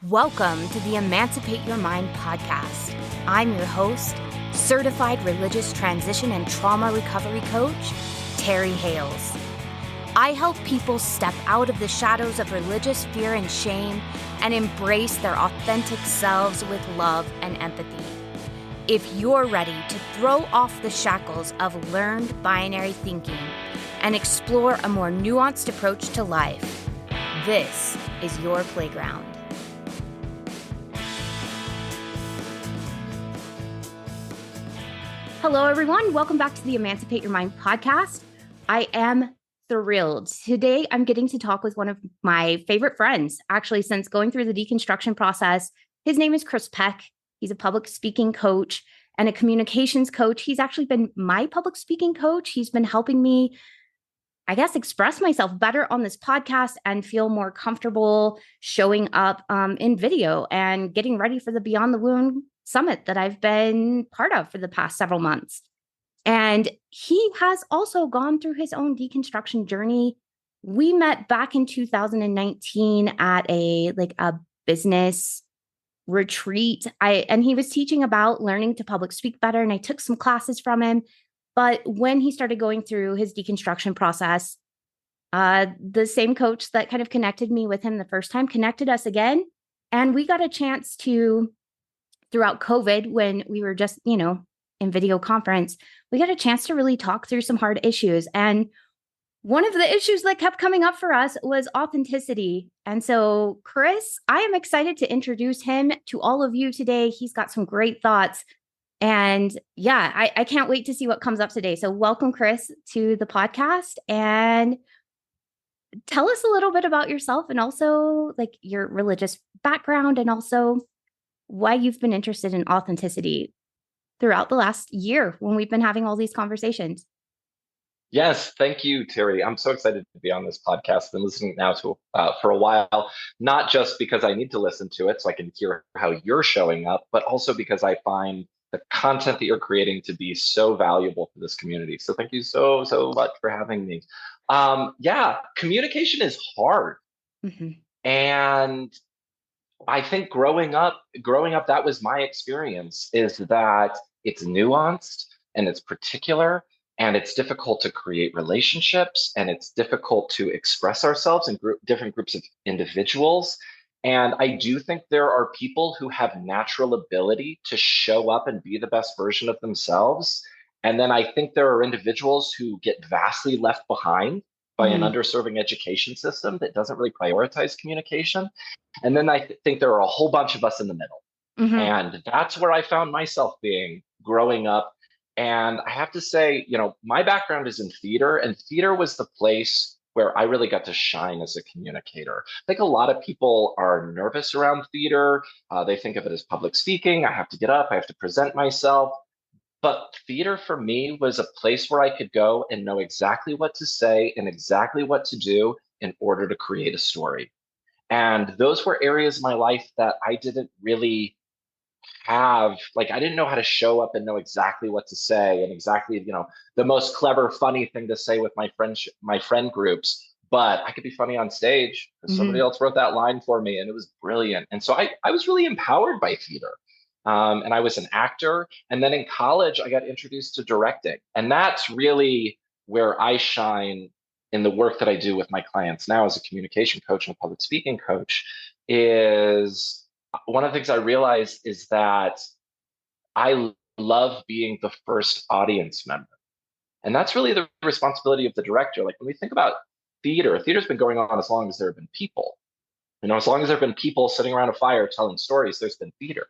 Welcome to the Emancipate Your Mind podcast. I'm your host, certified religious transition and trauma recovery coach, Terry Hales. I help people step out of the shadows of religious fear and shame and embrace their authentic selves with love and empathy. If you're ready to throw off the shackles of learned binary thinking and explore a more nuanced approach to life, this is your playground. Hello, everyone. Welcome back to the Emancipate Your Mind podcast. I am thrilled. Today, I'm getting to talk with one of my favorite friends, actually, since going through the deconstruction process. His name is Peck. He's a public speaking coach and a communications coach. He's actually been my public speaking coach. He's been helping me, express myself better on this podcast and feel more comfortable showing up in video and getting ready for the Beyond the Wound Summit that I've been part of for the past several months. And he has also gone through his own deconstruction journey. We met back in 2019 at a business retreat. And he was teaching about learning to public speak better, and I took some classes from him. But when he started going through his deconstruction process, the same coach that kind of connected me with him the first time connected us again. And we got a chance to, throughout COVID, when we were just, in video conference, we got a chance to really talk through some hard issues. And one of the issues that kept coming up for us was authenticity. And so, Chris, I am excited to introduce him to all of you today. He's got some great thoughts. And yeah, I can't wait to see what comes up today. So welcome, Chris, to the podcast. And tell us a little bit about yourself and also your religious background and also why you've been interested in authenticity throughout the last year when we've been having all these conversations. Yes, thank you, Terry. I'm so excited to be on this podcast. I've been listening now to for a while, not just because I need to listen to it so I can hear how you're showing up, but also because I find the content that you're creating to be so valuable for this community. So thank you so much for having me. Communication is hard. Mm-hmm. And I think growing up, that was my experience, is that it's nuanced and it's particular and it's difficult to create relationships and it's difficult to express ourselves in different groups of individuals. And I do think there are people who have natural ability to show up and be the best version of themselves. And then I think there are individuals who get vastly left behind by an underserving education system that doesn't really prioritize communication. And then I think there are a whole bunch of us in the middle. Mm-hmm. And that's where I found myself being growing up. And I have to say, my background is in theater, and theater was the place where I really got to shine as a communicator. I think a lot of people are nervous around theater. They think of it as public speaking. I have to get up, I have to present myself. But theater for me was a place where I could go and know exactly what to say and exactly what to do in order to create a story. And those were areas of my life that I didn't really have, I didn't know how to show up and know exactly what to say and exactly, the most clever, funny thing to say with my friend groups. But I could be funny on stage because somebody else wrote that line for me and it was brilliant. And so I was really empowered by theater. And I was an actor. And then in college, I got introduced to directing. And that's really where I shine in the work that I do with my clients now as a communication coach and a public speaking coach. Is one of the things I realized is that I love being the first audience member. And that's really the responsibility of the director. When we think about theater's been going on as long as there have been people. As long as there have been people sitting around a fire telling stories, there's been theater.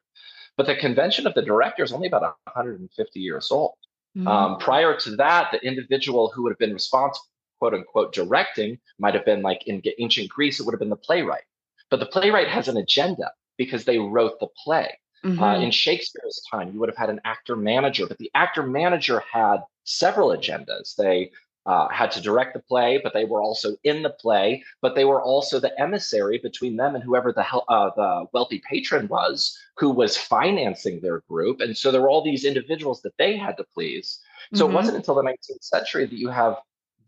But the convention of the director is only about 150 years old. Mm-hmm. Prior to that, the individual who would have been responsible, quote unquote, directing might have been in ancient Greece, it would have been the playwright. But the playwright has an agenda because they wrote the play. Mm-hmm. In Shakespeare's time, you would have had an actor manager, but the actor manager had several agendas. They had to direct the play, but they were also in the play, but they were also the emissary between them and whoever the wealthy patron was who was financing their group. And so there were all these individuals that they had to please. So it wasn't until the 19th century that you have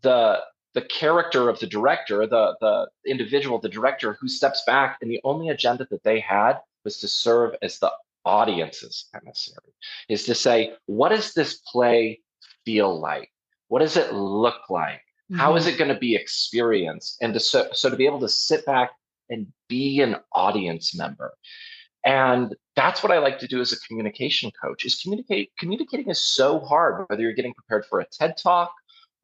the the character of the director, the individual, the director who steps back, and the only agenda that they had was to serve as the audience's emissary, is to say, what does this play feel like? What does it look like? How is Mm-hmm. it going to be experienced? And so to be able to sit back and be an audience member. And that's what I like to do as a communication coach is communicating is so hard, whether you're getting prepared for a TED talk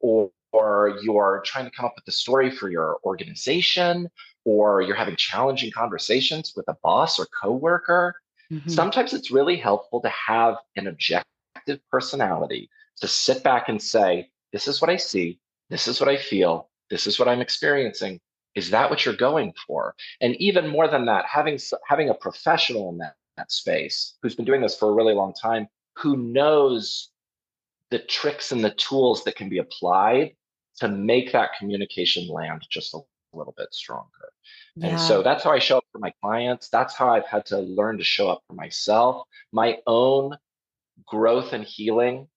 or you're trying to come up with a story for your organization, or you're having challenging conversations with a boss or coworker. Mm-hmm. Sometimes it's really helpful to have an objective personality to sit back and say, this is what I see, this is what I feel, this is what I'm experiencing. Is that what you're going for? And even more than that, having a professional in that space who's been doing this for a really long time, who knows the tricks and the tools that can be applied to make that communication land just a little bit stronger. And so Yeah. that's how I show up for my clients. That's how I've had to learn to show up for myself, my own growth and healing.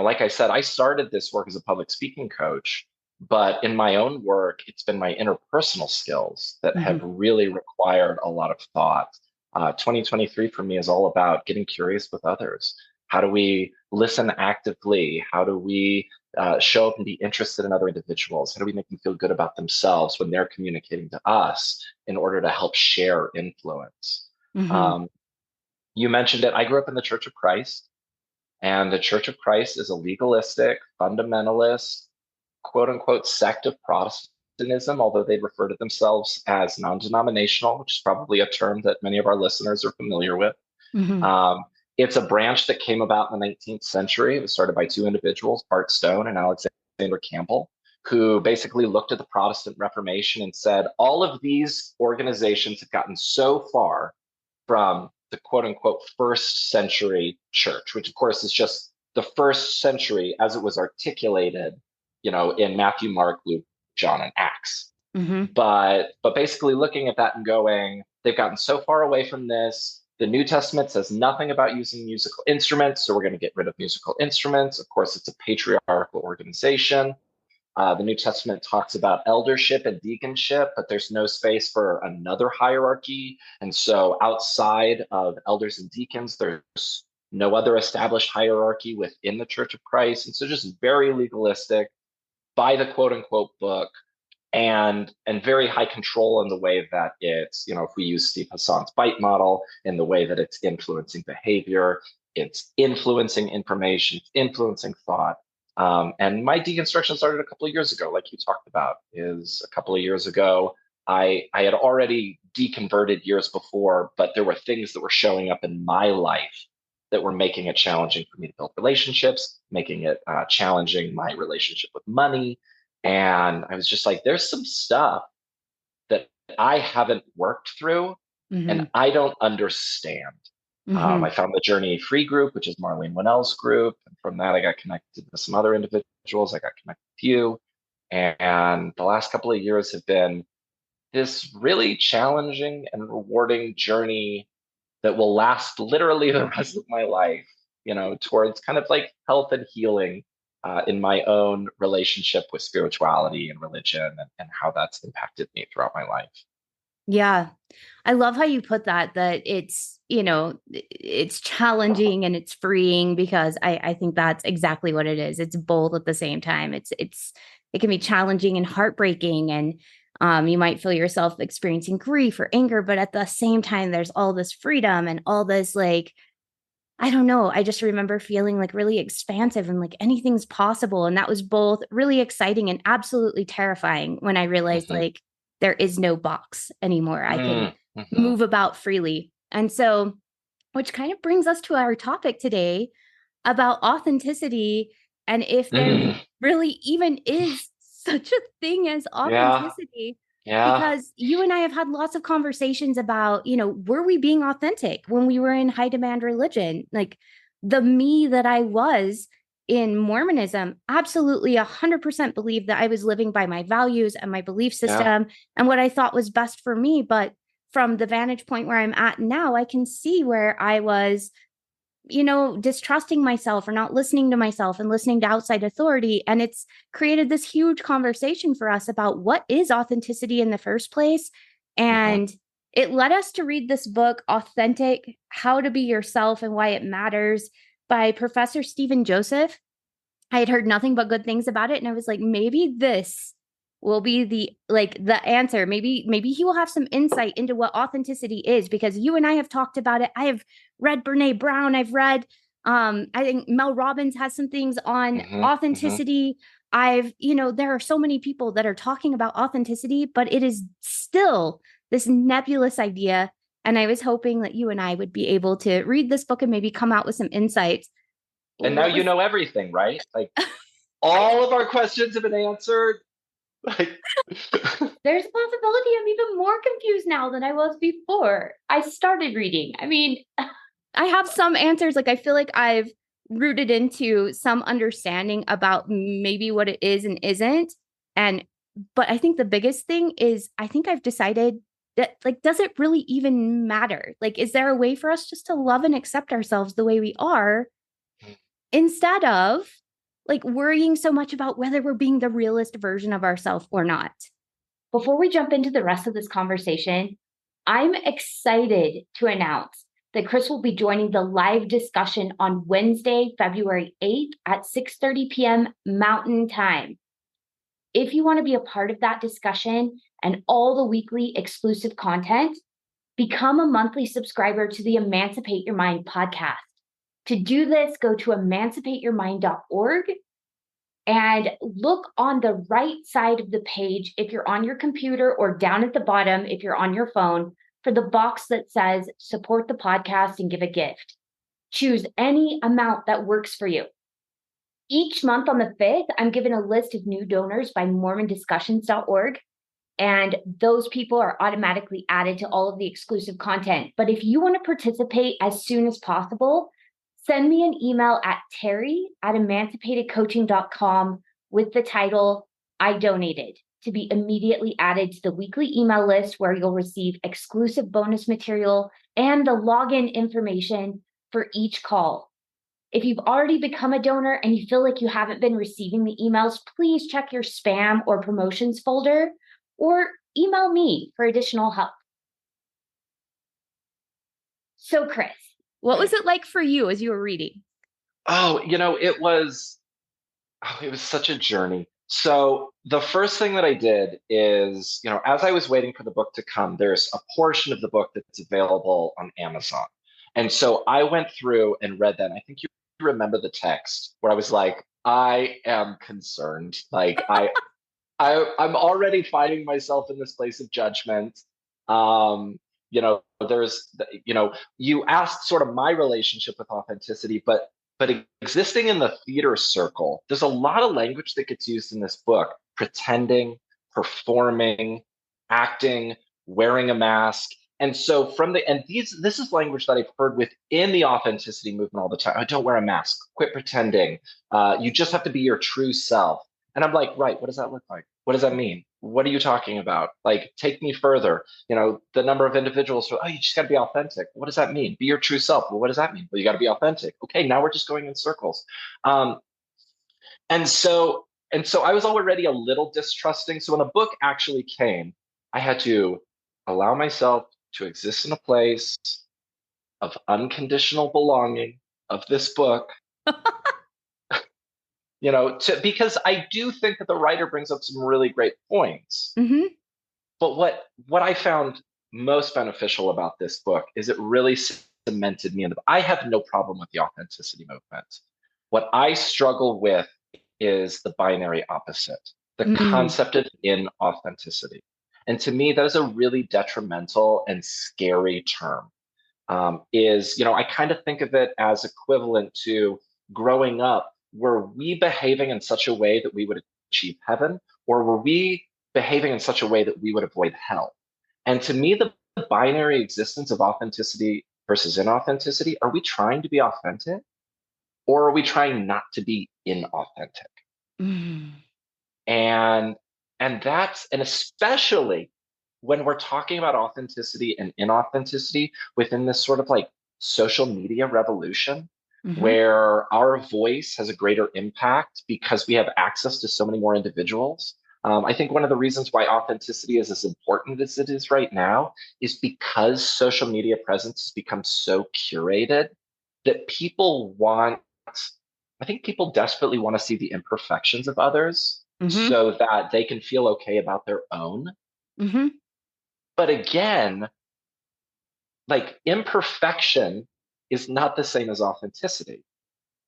Like I said, I started this work as a public speaking coach, but in my own work, it's been my interpersonal skills that have Mm-hmm. really required a lot of thought. 2023 for me is all about getting curious with others. How do we listen actively? How do we show up and be interested in other individuals? How do we make them feel good about themselves when they're communicating to us in order to help share influence? Mm-hmm. Um, you mentioned it. I grew up in the Church of Christ, and the Church of Christ is a legalistic, fundamentalist, quote unquote, sect of Protestantism, although they refer to themselves as non denominational, which is probably a term that many of our listeners are familiar with. Mm-hmm. Um, it's a branch that came about in the 19th century. It was started by two individuals, Bart Stone and Alexander Campbell, who basically looked at the Protestant Reformation and said, all of these organizations have gotten so far from the quote unquote first century church, which of course is just the first century as it was articulated, in Matthew, Mark, Luke, John, and Acts. Mm-hmm. But basically looking at that and going, they've gotten so far away from this. The New Testament says nothing about using musical instruments, so we're going to get rid of musical instruments. Of course, it's a patriarchal organization. The New Testament talks about eldership and deaconship, but there's no space for another hierarchy. And so outside of elders and deacons, there's no other established hierarchy within the Church of Christ. And so just very legalistic by the quote unquote book, and very high control in the way that it's, if we use Steve Hassan's bite model, in the way that it's influencing behavior, it's influencing information, it's influencing thought. And my deconstruction started a couple of years ago, like you talked about, is a couple of years ago. I had already deconverted years before, but there were things that were showing up in my life that were making it challenging for me to build relationships, making it challenging my relationship with money. And I was just like, there's some stuff that I haven't worked through Mm-hmm. and I don't understand. Mm-hmm. I found the Journey Free group, which is Marlene Winnell's group. And from that, I got connected with some other individuals. I got connected with you. And the last couple of years have been this really challenging and rewarding journey that will last literally the rest of my life, towards kind of like health and healing in my own relationship with spirituality and religion, and how that's impacted me throughout my life. Yeah. I love how you put that it's challenging and it's freeing, because I think that's exactly what it is. It's both at the same time. It can be challenging and heartbreaking, and you might feel yourself experiencing grief or anger, but at the same time, there's all this freedom and all this, like, I don't know. I just remember feeling like really expansive and like anything's possible. And that was both really exciting and absolutely terrifying when I realized, Mm-hmm. like, there is no box anymore. I can Mm-hmm. move about freely. And so, which kind of brings us to our topic today about authenticity, and if there Mm. really even is such a thing as Yeah, authenticity, yeah, because you and I have had lots of conversations about, were we being authentic when we were in high demand religion? Like, the me that I was in Mormonism absolutely 100% believed that I was living by my values and my belief yeah, system and what I thought was best for me. But from the vantage point where I'm at now, I can see where I was distrusting myself or not listening to myself and listening to outside authority. And it's created this huge conversation for us about what is authenticity in the first place. Mhm. And it led us to read this book, Authentic: How to Be Yourself and Why It Matters, by Professor Stephen Joseph. I had heard nothing but good things about it, and I was like, maybe this will be the answer. Maybe he will have some insight into what authenticity is, because you and I have talked about it. I have read Brene Brown. I've read I think Mel Robbins has some things on Mhm. Mhm. authenticity. There are so many people that are talking about authenticity, but it is still this nebulous idea. And I was hoping that you and I would be able to read this book and maybe come out with some insights. And now What you was know everything, right? Like I all of our questions have been answered. Like There's a possibility I'm even more confused now than I was before I started reading. I mean, I have some answers. Like, I feel like I've rooted into some understanding about maybe what it is and isn't. And, but I think the biggest thing is I think I've decided that, like, does it really even matter? Like, is there a way for us just to love and accept ourselves the way we are, instead of like worrying so much about whether we're being the realest version of ourselves or not? Before we jump into the rest of this conversation, I'm excited to announce that Chris will be joining the live discussion on Wednesday, February 8th at 6:30 p.m. Mountain Time. If you want to be a part of that discussion and all the weekly exclusive content, become a monthly subscriber to the Emancipate Your Mind podcast. To do this, go to emancipateyourmind.org and look on the right side of the page if you're on your computer, or down at the bottom if you're on your phone, for the box that says support the podcast and give a gift. Choose any amount that works for you. Each month on the 5th, I'm given a list of new donors by mormondiscussions.org, and those people are automatically added to all of the exclusive content. But if you want to participate as soon as possible, send me an email at terry@emancipatedcoaching.com with the title "I donated," to be immediately added to the weekly email list, where you'll receive exclusive bonus material and the login information for each call. If you've already become a donor and you feel like you haven't been receiving the emails, please check your spam or promotions folder, or email me for additional help. So, Chris, what was right. it like for you as you were reading? Oh, it was such a journey. So the first thing that I did is, as I was waiting for the book to come, there's a portion of the book that's available on Amazon. And so I went through and read that. And I think you remember the text where I was like, I am concerned. Like I'm already finding myself in this place of judgment. You asked sort of my relationship with authenticity, but existing in the theater circle, there's a lot of language that gets used in this book: pretending, performing, acting, wearing a mask. And so this is language that I've heard within the authenticity movement all the time. Oh, don't wear a mask, quit pretending. You just have to be your true self. And I'm like, right, what does that look like? What does that mean? What are you talking about? Like, take me further. The number of individuals who, oh, you just got to be authentic. What does that mean? Be your true self. Well, what does that mean? Well, you got to be authentic. Okay, now we're just going in circles. Um, and so I was already a little distrusting. So when the book actually came, I had to allow myself to exist in a place of unconditional belonging of this book, because I do think that the writer brings up some really great points. Mm-hmm. But what I found most beneficial about this book is it really cemented me in the. I have no problem with the authenticity movement. What I struggle with is the binary opposite, the Mm-hmm. concept of inauthenticity. And to me, that is a really detrimental and scary term. I kind of think of it as equivalent to growing up. Were we behaving in such a way that we would achieve heaven, or were we behaving in such a way that we would avoid hell? And to me, the binary existence of authenticity versus inauthenticity, are we trying to be authentic, or are we trying not to be inauthentic? Mm-hmm. And and especially when we're talking about authenticity and inauthenticity within this sort of like social media revolution, Mm-hmm. where our voice has a greater impact because we have access to so many more individuals. I think one of the reasons why authenticity is as important as it is right now is because social media presence has become so curated that I think people desperately want to see the imperfections of others Mm-hmm. so that they can feel okay about their own. Mm-hmm. But again, like imperfection is not the same as authenticity,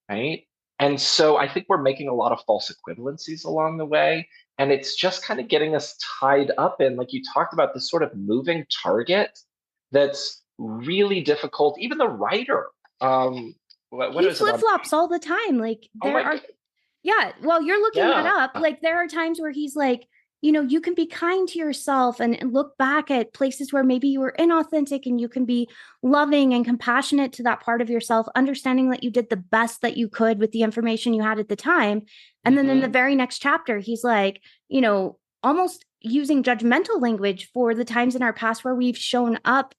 right? And so I think we're making a lot of false equivalencies along the way. And it's just kind of getting us tied up in, like you talked about, this sort of moving target that's really difficult. Even the writer, what He is it flip on? flops all the time. Like Oh there my are God. Yeah, well, you're looking that Yeah. up. Like there are times where he's like, you can be kind to yourself and look back at places where maybe you were inauthentic and you can be loving and compassionate to that part of yourself, understanding that you did the best that you could with the information you had at the time. And then in the Hmm. very next chapter, he's like, almost using judgmental language for the times in our past where we've shown up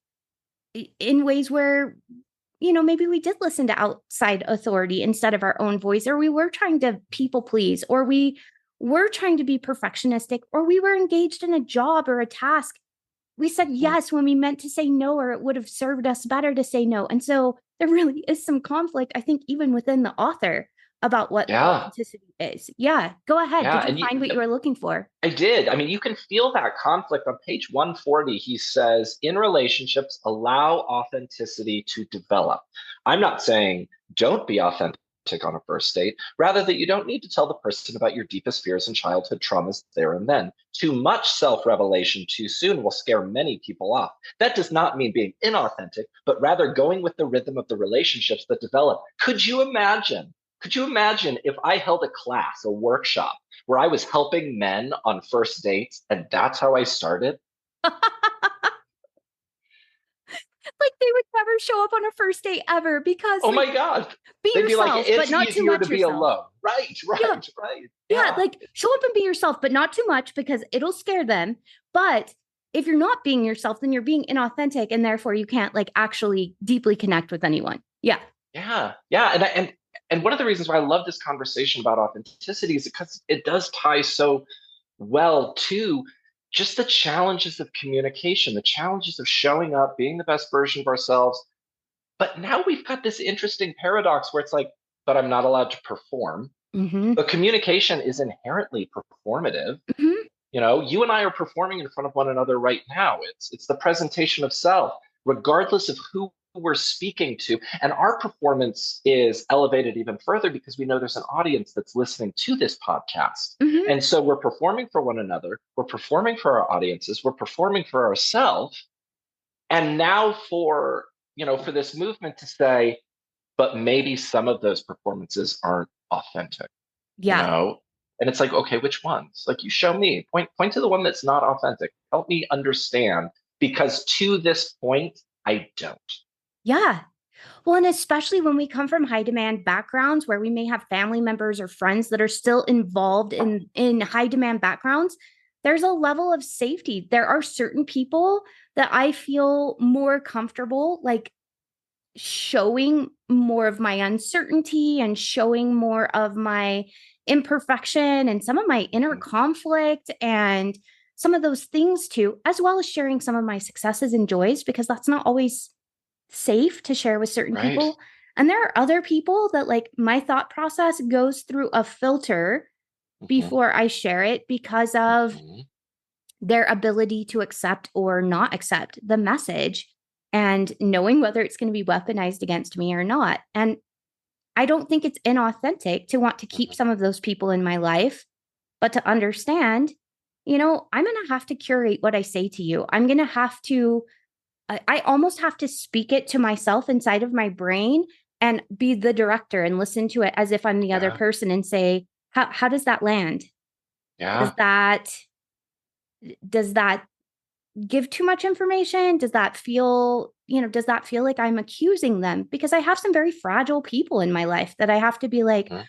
in ways where maybe we did listen to outside authority instead of our own voice, or we were trying to people please, or we were trying to be perfectionistic, or we were engaged in a job or a task. We said Hmm. yes when we meant to say no, or it would have served us better to say no. And so there really is some conflict, I think, even within the author about what Yeah. authenticity is. Yeah, go ahead. Yeah. Did you And find what you were looking for? I did. I mean, you can feel that conflict on page 140. He says, in relationships, allow authenticity to develop. I'm not saying don't be authentic on a first date, rather, that you don't need to tell the person about your deepest fears and childhood traumas there and then. Too much self revelation too soon will scare many people off. That does not mean being inauthentic, but rather going with the rhythm of the relationships that develop. Could you imagine? Could you imagine if I held a class, a workshop, where I was helping men on first dates, and that's how I started? Like they would never show up on a first date ever because Oh like my God. be They'd be like, yourself, but it's not too easier to much be yourself. alone. Right, Yeah. right, right. Yeah, Yeah. like show up and be yourself, but not too much because it'll scare them. But if you're not being yourself, then you're being inauthentic and therefore you can't like actually deeply connect with anyone. Yeah. Yeah. Yeah. And one of the reasons why I love this conversation about authenticity is because it does tie so well to just the challenges of communication, the challenges of showing up, being the best version of ourselves. But now we've got this interesting paradox where it's like, but I'm not allowed to perform. Mm-hmm. But communication is inherently performative. Mm-hmm. You know, you and I are performing in front of one another right now. It's the presentation of self, regardless of who we're speaking to. And our performance is elevated even further because we know there's an audience that's listening to this podcast. Mm-hmm. And so we're performing for one another, we're performing for our audiences, we're performing for ourselves. And now for this movement to say, but maybe some of those performances aren't authentic, you Yeah. know? And it's like, okay, which ones? Like you show me, point to the one that's not authentic. Help me understand because to this point, I don't. Yeah. Well, and especially when we come from high demand backgrounds where we may have family members or friends that are still involved in high demand backgrounds, there's a level of safety. There are certain people that I feel more comfortable like showing more of my uncertainty and showing more of my imperfection and some of my inner Mhm. conflict and some of those things too, as well as sharing some of my successes and joys, because that's not always safe to share with certain Right. people. And there are other people that like my thought process goes through a filter Hmm. before I share it because of Hmm. their ability to accept or not accept the message and knowing whether it's going to be weaponized against me or not. And I don't think it's inauthentic to want to keep Hmm. some of those people in my life, but to understand, I'm going to have to curate what I say to you. I'm going to have to, I almost have to speak it to myself inside of my brain and be the director and listen to it as if I'm the other Yeah. person and say, how does that land? Does Yeah. that, does that give too much information? Does that feel like I'm accusing them? Because I have some very fragile people in my life that I have to be like, Hmm.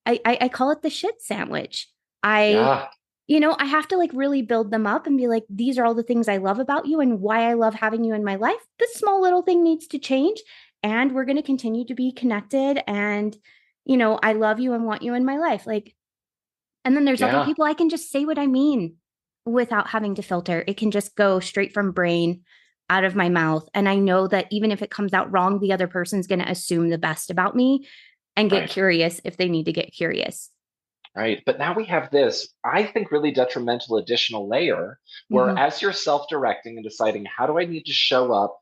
I call it the shit sandwich. I, Yeah. I have to like really build them up and be like, these are all the things I love about you and why I love having you in my life. This small little thing needs to change. and we're going to continue to be connected. And, I love you and want you in my life. Like, and then there's other Yeah. people I can just say what I mean without having to filter. It can just go straight from brain out of my mouth. And I know that even if it comes out wrong, the other person's going to assume the best about me and get Right. curious if they need to get curious. Right. But now we have this, I think, really detrimental additional layer where Mm-hmm. as you're self-directing and deciding how do I need to show up,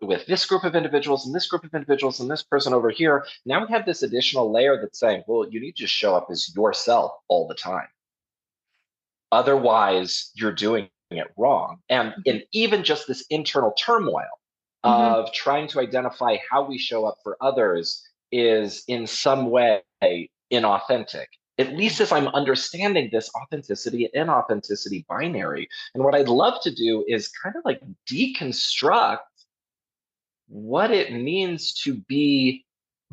with this group of individuals and this group of individuals and this person over here, now we have this additional layer that's saying, well, you need to show up as yourself all the time. Otherwise, you're doing it wrong. And Mm-hmm. in even just this internal turmoil Mm-hmm. of trying to identify how we show up for others is in some way inauthentic. At least as I'm understanding this authenticity and inauthenticity binary. And what I'd love to do is kind of like deconstruct what it means to be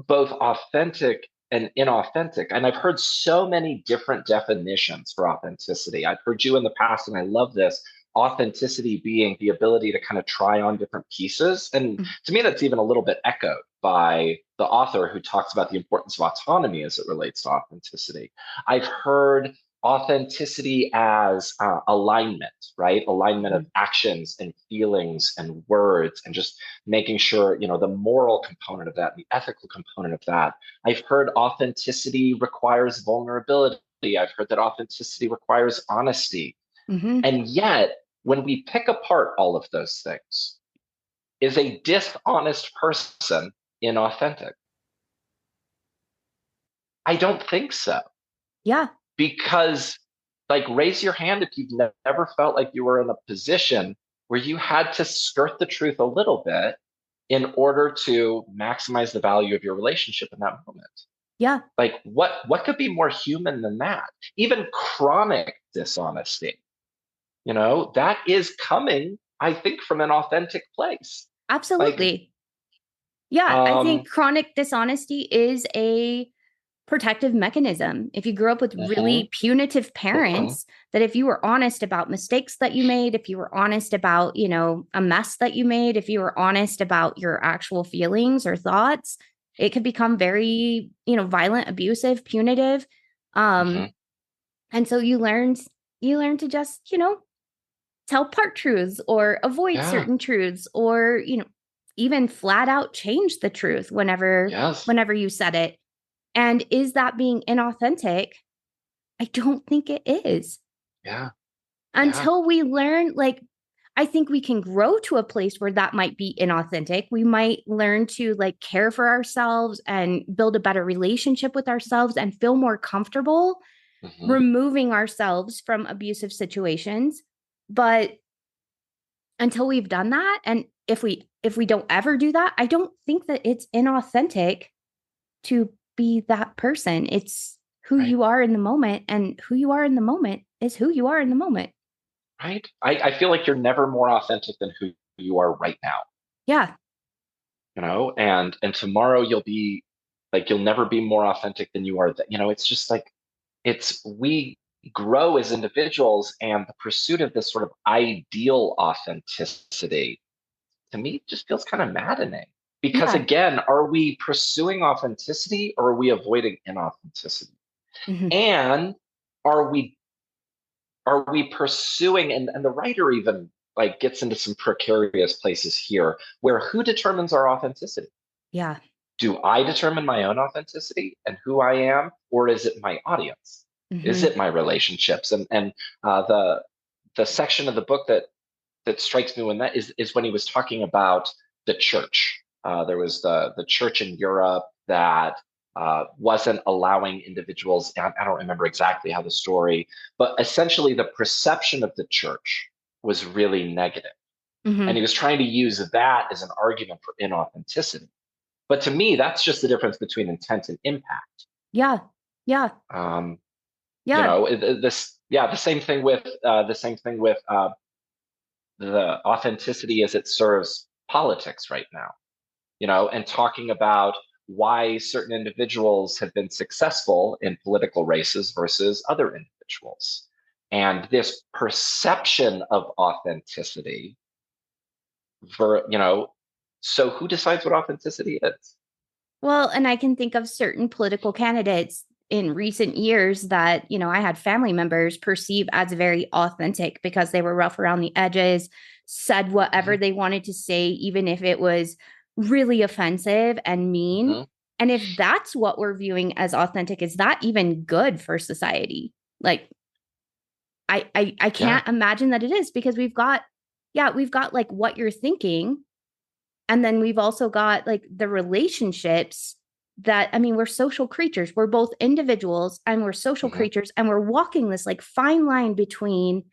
both authentic and inauthentic. And I've heard so many different definitions for authenticity. I've heard you in the past, and I love this authenticity being the ability to kind of try on different pieces. And to me, that's even a little bit echoed by the author who talks about the importance of autonomy as it relates to authenticity. I've heard authenticity as alignment, right? Alignment Mm-hmm. of actions and feelings and words, and just making sure, the moral component of that, the ethical component of that. I've heard authenticity requires vulnerability. I've heard that authenticity requires honesty. Mm-hmm. And yet, when we pick apart all of those things, is a dishonest person inauthentic? I don't think so. Yeah. Because, like, raise your hand if you've never felt like you were in a position where you had to skirt the truth a little bit in order to maximize the value of your relationship in that moment. Yeah. Like, what could be more human than that? Even chronic dishonesty, that is coming, I think, from an authentic place. Like, Absolutely. Yeah. I um, think chronic dishonesty is a protective mechanism. If you grew up with mhm, really punitive mhm, parents, that if you were honest about mistakes that you made, if you were honest about, a mess that you made, if you were honest about your actual feelings or thoughts, it could become very, violent, abusive, punitive. mhm. And so you learn to just, tell part truths or avoid Yeah, certain truths or, even flat out change the truth whenever yes, whenever you said it. And is that being inauthentic? I don't think it is. yeah, yeah. Until we learn, like, I think we can grow to a place where that might be inauthentic. We might learn to like care for ourselves and build a better relationship with ourselves and feel more comfortable Mhm. removing ourselves from abusive situations. But until we've done that, and if we don't ever do that, I don't think that it's inauthentic to be that person. It's who Right. you are in the moment, and who you are in the moment is who you are in the moment. Right. I feel like you're never more authentic than who you are right now, Yeah. and tomorrow you'll never be more authentic than you are. It's just like, we grow as individuals, and the pursuit of this sort of ideal authenticity to me just feels kind of maddening. Because Yeah. again, are we pursuing authenticity or are we avoiding inauthenticity? Mhm. And are we pursuing, and the writer even like gets into some precarious places here, where who determines our authenticity? Yeah. Do I determine my own authenticity and who I am, or is it my audience? Is Mhm. it my relationships? And the section of the book that strikes me when that is when he was talking about the church. There was the church in Europe that wasn't allowing individuals. I don't remember exactly how the story, but essentially the perception of the church was really negative, and he Mhm. was trying to use that as an argument for inauthenticity. But to me, that's just the difference between intent and impact. Yeah. Yeah. Um, Yeah. the same thing with the authenticity as it serves politics right now, and talking about why certain individuals have been successful in political races versus other individuals. And this perception of authenticity, So who decides what authenticity is? Well, and I can think of certain political candidates in recent years that, I had family members perceive as very authentic because they were rough around the edges, said whatever Hmm. they wanted to say, even if it was really offensive and mean. Hmm. And if that's what we're viewing as authentic, is that even good for society? Like, I Yeah. can't imagine that it is, because we've got like what you're thinking, and then we've also got like the relationships that, I mean, we're social creatures. We're both individuals and we're social Hmm. creatures. And we're walking this like fine line between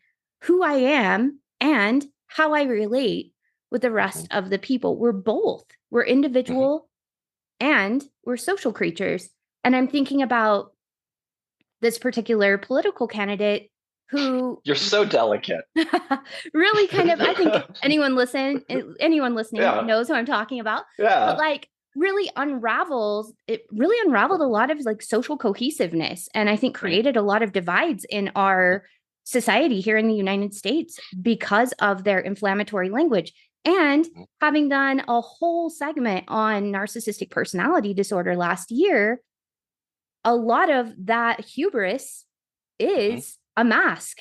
who I am and how I relate with the Hmm. rest of the people. We're Hmm. individual and we're social creatures. And I'm thinking about this particular political candidate who You're so delicate. really kind of, I think anyone listening Yeah. knows who I'm talking about, but Yeah. like really unraveled a lot of like social cohesiveness, and I think Right. created a lot of divides in our society here in the United States because of their inflammatory language. And Hmm. having done a whole segment on narcissistic personality disorder last year, a lot of that hubris Hmm. is a mask.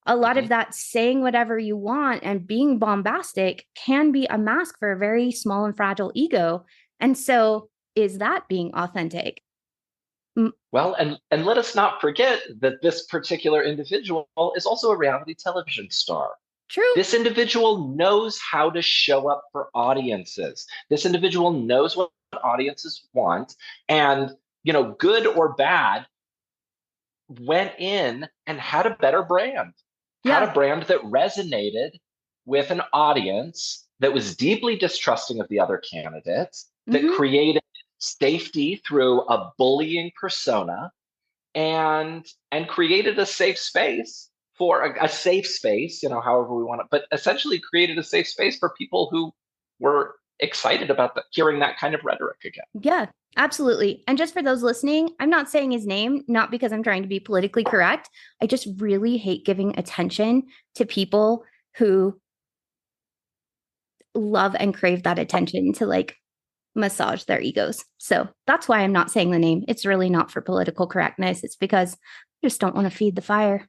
A lot Hmm. of that saying whatever you want and being bombastic can be a mask for a very small and fragile ego. And so, is that being authentic? Well, and let us not forget that this particular individual is also a reality television star. True. This individual knows how to show up for audiences. This individual knows what audiences want, and good or bad, went in and had a Yeah. brand that resonated with an audience that was deeply distrusting of the other candidates, that Hmm. created safety through a bullying persona, and created a safe space for a safe space, however we want it, but essentially created a safe space for people who were excited about hearing that kind of rhetoric again. Yeah, absolutely. And just for those listening, I'm not saying his name, not because I'm trying to be politically correct. I just really hate giving attention to people who love and crave that attention to like massage their egos. So that's why I'm not saying the name. It's really not for political correctness. It's because I just don't want to feed the fire.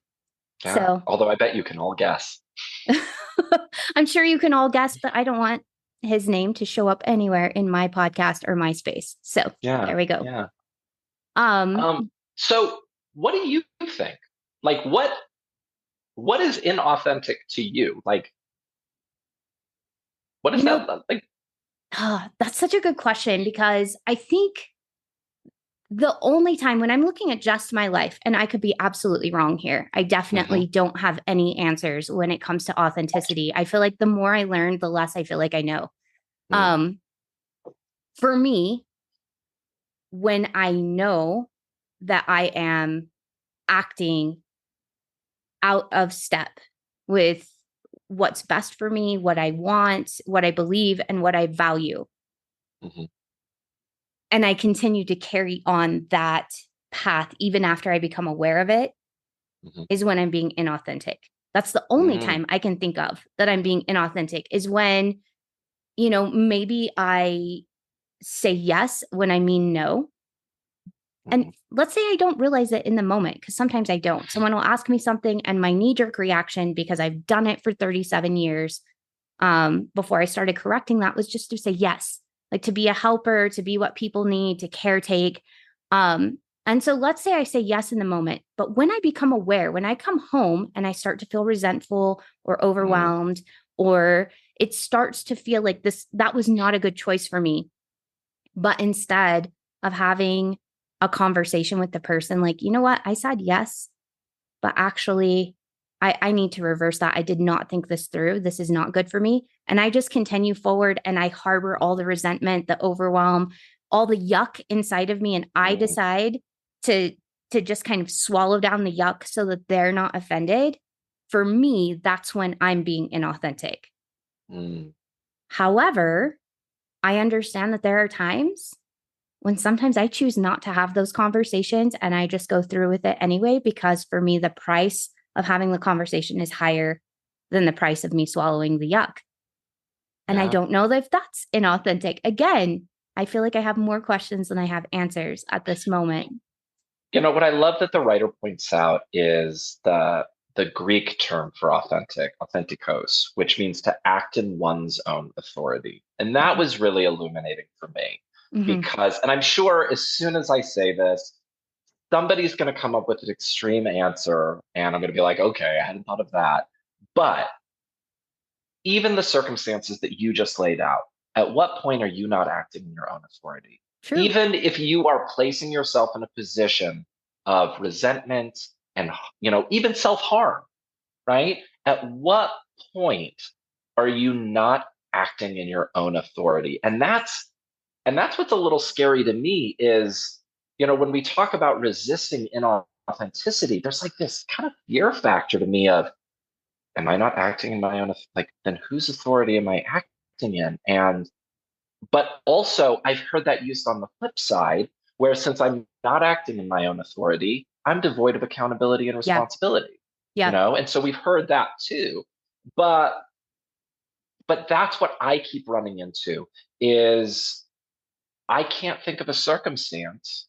Yeah. So Although I bet you can all guess. I'm sure you can all guess, but I don't want his name to show up anywhere in my podcast or my space. So Yeah. there we go. Yeah. Um, So what do you think? Like what is inauthentic to you? Like what you is know, that like? that's such a good question, because I think the only time when I'm looking at just my life, and I could be absolutely wrong here, I Hmm. definitely don't have any answers when it comes to authenticity. I feel like the more I learn, the less I feel like I know. Mm. Um, for me, when I know that I am acting out of step with what's best for me, what I want, what I believe, and what I value, Hmm. and I continue to carry on that path even after I become aware of it, Hmm. is when I'm being inauthentic. That's the only Mm. time I can think of that I'm being inauthentic, is when, maybe I say yes when I mean no. And Hmm. let's say I don't realize it in the moment, because sometimes I don't. Someone will ask me something, and my knee jerk reaction, because I've done it for 37 years, before I started correcting that, was just to say yes, like to be a helper, to be what people need, to caretake. And so let's say I say yes in the moment, but when I become aware, when I come home and I start to feel resentful or Mm. overwhelmed, or it starts to feel like that was not a good choice for me, but instead of having a conversation with the person, like, you know what, I said yes, but actually, I need to reverse that. I did not think this through. This is not good for me. And I just continue forward, and I harbor all the resentment, the overwhelm, all the yuck inside of me. And I Mm. decide to, to just kind of swallow down the yuck so that they're not offended. For me, that's when I'm being inauthentic. Mm. However, I understand that there are times when sometimes I choose not to have those conversations and I just go through with it anyway, because for me, the price of having the conversation is higher than the price of me swallowing the yuck. And I Yeah. don't know if that's inauthentic. Again, I feel like I have more questions than I have answers at this moment. What I love that the writer points out is the Greek term for authentic, authentikos, which means to act in one's own authority. And that was really illuminating for me Mm-hmm. because, and I'm sure as soon as I say this, somebody's going to come up with an extreme answer, and I'm going to be like, okay, I hadn't thought of that. But even the circumstances that you just laid out, at what point are you not acting in your own authority? True. Even if you are placing yourself in a position of resentment and even self-harm, right? At what point are you not acting in your own authority? And that's what's a little scary to me is, when we talk about resisting inauthenticity, there's like this kind of fear factor to me of, am I not acting in my own, like, then whose authority am I acting in? But also I've heard that used on the flip side, where since I'm not acting in my own authority, I'm devoid of accountability and Yeah. responsibility, Yeah. and so we've heard that too. But that's what I keep running into is I can't think of a circumstance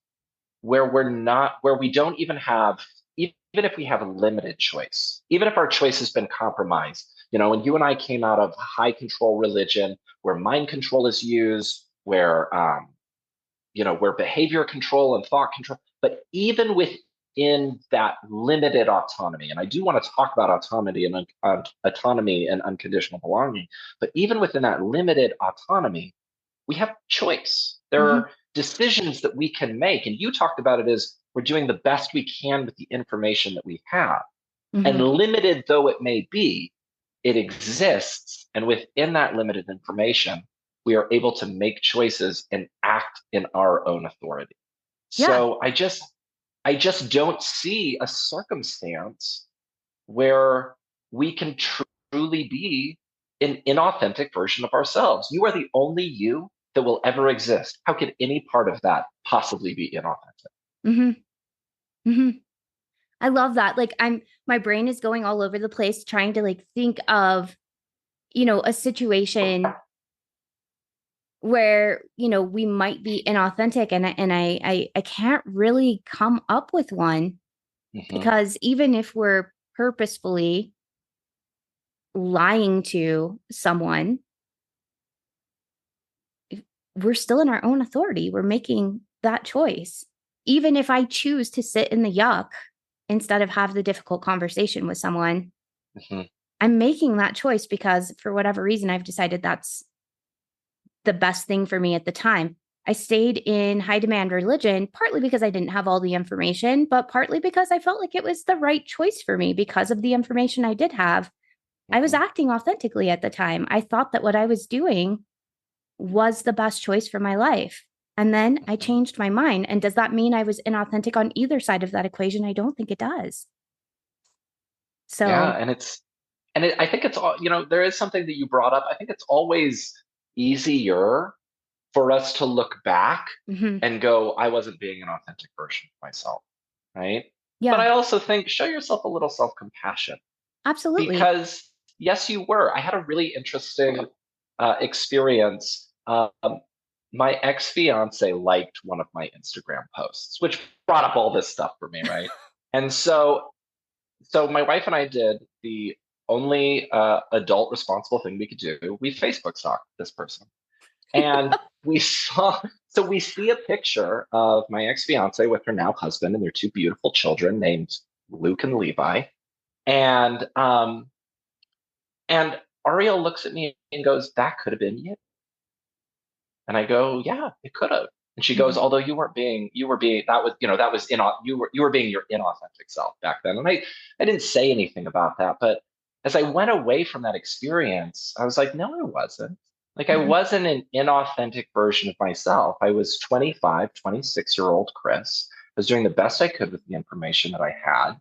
where we don't even have, even if we have a limited choice, even if our choice has been compromised, when you and I came out of high control religion, where mind control is used, where behavior control and thought control, but even within that limited autonomy, and I do want to talk about autonomy and unconditional belonging, but even within that limited autonomy, we have choice. There Mm-hmm. are decisions that we can make. And you talked about it as we're doing the best we can with the information that we have. And Mm-hmm. limited though it may be, it exists. And within that limited information, we are able to make choices and act in our own authority. Yeah. So I just don't see a circumstance where we can truly be an inauthentic version of ourselves. You are the only you that will ever exist. How could any part of that possibly be inauthentic? Mm-hmm. Mm-hmm. I love that. Like my brain is going all over the place trying to like think of, a situation where, we might be inauthentic and I can't really come up with one Hmm. because even if we're purposefully lying to someone, we're still in our own authority. We're making that choice. Even if I choose to sit in the yuck instead of have the difficult conversation with someone, Hmm. I'm making that choice because for whatever reason, I've decided that's the best thing for me at the time. I stayed in high demand religion, partly because I didn't have all the information, but partly because I felt like it was the right choice for me because of the information I did have. I was Hmm. acting authentically at the time. I thought that what I was doing was the best choice for my life. And then I Hmm. changed my mind. And does that mean I was inauthentic on either side of that equation? I don't think it does. Yeah, So, I think it's all, there is something that you brought up. I think it's always easier for us to look back mhm, and go, I wasn't being an authentic version of myself, right? But yeah, I also think show yourself a little self-compassion absolutely. because yes, you were. I had a really interesting experience. My ex-fiance liked one of my Instagram posts, which brought up all this stuff for me, right? And so my wife and I did the only adult responsible thing we could do. We Facebook stalked this person, and we see a picture of my ex-fiance with her now husband and their two beautiful children named Luke and Levi. And Ariel looks at me and goes, "That could have been you." And I go, "Yeah, it could have." And she goes, Mhm, "Although you were being you were being your inauthentic self back then." And I didn't say anything about that, but as I went away from that experience, I was like, "No, I wasn't. Like I mhm, wasn't an inauthentic version of myself. I was 25, 26-year-old Chris. I was doing the best I could with the information that I had.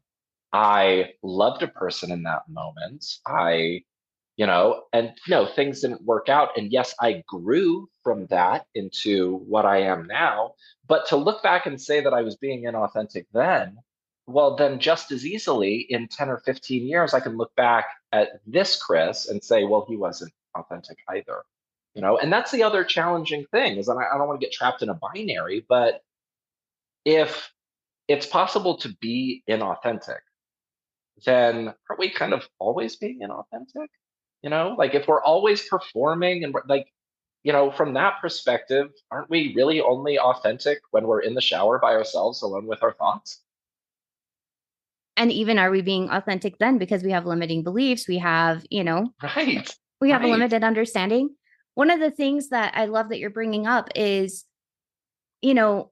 I loved a person in that moment. And things didn't work out. And yes, I grew from that into what I am now. But to look back and say that I was being inauthentic then, well, then just as easily in 10 or 15 years, I can look back at this Chris and say, well, he wasn't authentic either. And that's the other challenging thing is, and I don't want to get trapped in a binary, but if it's possible to be inauthentic, then aren't we kind of always being inauthentic? Like if we're always performing and like, from that perspective, aren't we really only authentic when we're in the shower by ourselves, alone with our thoughts? And even are we being authentic then because we have limiting beliefs? We have, Right, we have a right. limited understanding. One of the things that I love that you're bringing up is, you know,